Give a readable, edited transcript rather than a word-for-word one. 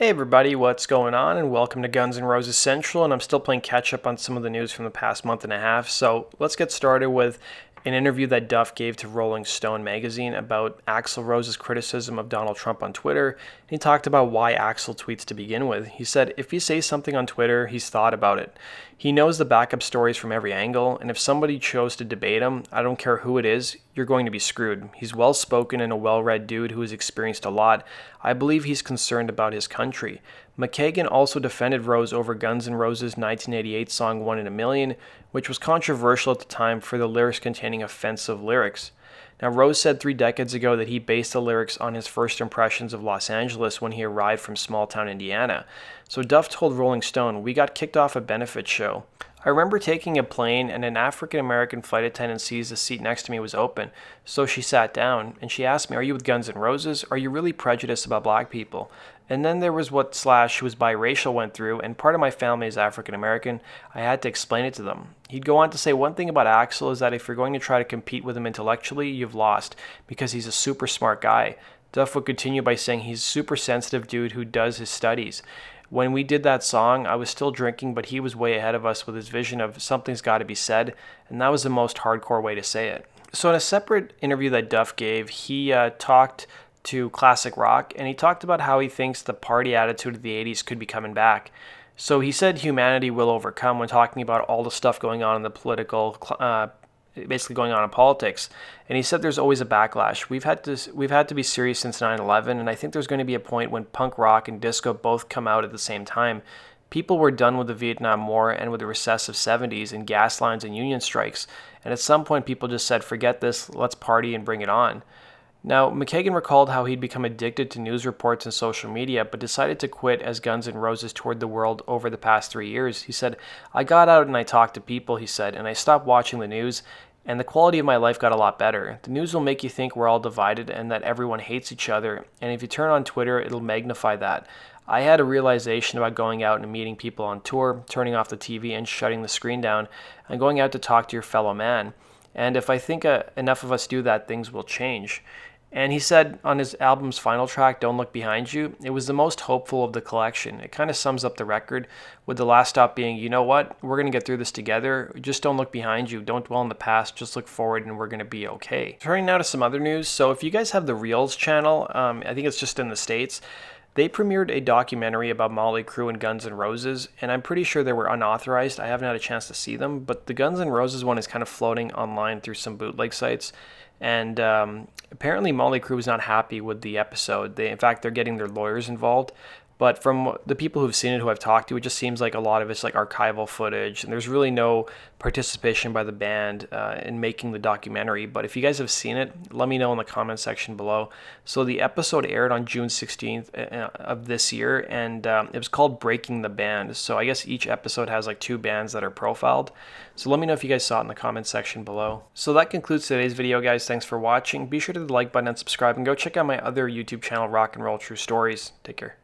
Hey everybody, what's going on? And welcome to Guns N' Roses Central. And I'm still playing catch up on some of the news from the past month and a half. So let's get started with an interview that Duff gave to Rolling Stone magazine about Axl Rose's criticism of Donald Trump on Twitter. And he talked about why Axl tweets to begin with. He said, if he says something on Twitter, he's thought about it. He knows the backup stories from every angle, and if somebody chose to debate him, I don't care who it is, you're going to be screwed. He's well-spoken and a well-read dude who has experienced a lot. I believe he's concerned about his country. McKagan also defended Rose over Guns N' Roses' 1988 song One in a Million, which was controversial at the time for the lyrics containing offensive lyrics. Now, Rose said 3 decades ago that he based the lyrics on his first impressions of Los Angeles when he arrived from small-town Indiana. So Duff told Rolling Stone, "We got kicked off a benefit show. I remember taking a plane and an African-American flight attendant sees the seat next to me was open. So she sat down and she asked me, 'Are you with Guns N' Roses? Are you really prejudiced about black people?' And then there was what Slash, who was biracial, went through, and part of my family is African-American. I had to explain it to them." He'd go on to say, one thing about Axl is that if you're going to try to compete with him intellectually, you've lost, because he's a super smart guy. Duff would continue by saying he's a super sensitive dude who does his studies. When we did that song, I was still drinking, but he was way ahead of us with his vision of something's got to be said, and that was the most hardcore way to say it. So in a separate interview that Duff gave, he talked to Classic Rock, and he talked about how he thinks the party attitude of the 80s could be coming back. So he said humanity will overcome when talking about all the stuff going on in the political, basically going on in politics. And he said there's always a backlash. We've had to be serious since 9/11, and I think there's going to be a point when punk rock and disco both come out at the same time. People were done with the Vietnam War and with the recessive 70s and gas lines and union strikes. And at some point people just said, forget this, let's party and bring it on. Now, McKagan recalled how he'd become addicted to news reports and social media, but decided to quit as Guns N' Roses toured the world over the past 3 years. He said, I got out and I talked to people, he said, and I stopped watching the news, and the quality of my life got a lot better. The news will make you think we're all divided and that everyone hates each other, and if you turn on Twitter, it'll magnify that. I had a realization about going out and meeting people on tour, turning off the TV and shutting the screen down, and going out to talk to your fellow man. And if I think enough of us do that, things will change. And he said on his album's final track, Don't Look Behind You, it was the most hopeful of the collection. It kind of sums up the record, with the last stop being, you know what, we're going to get through this together. Just don't look behind you. Don't dwell in the past. Just look forward and we're going to be okay. Turning now to some other news. So if you guys have the Reelz channel, I think it's just in the States, they premiered a documentary about Mötley Crüe and Guns N' Roses, and I'm pretty sure they were unauthorized. I haven't had a chance to see them, but the Guns N' Roses one is kind of floating online through some bootleg sites. And apparently Mötley Crüe was not happy with the episode. In fact, they're getting their lawyers involved. But from the people who've seen it, who I've talked to, it just seems like a lot of it's like archival footage, and there's really no participation by the band in making the documentary. But if you guys have seen it, let me know in the comment section below. So the episode aired on June 16th of this year, and it was called Breaking the Band. So I guess each episode has like 2 bands that are profiled. So let me know if you guys saw it in the comment section below. So that concludes today's video, guys. Thanks for watching. Be sure to hit the like button and subscribe, and go check out my other YouTube channel, Rock and Roll True Stories. Take care.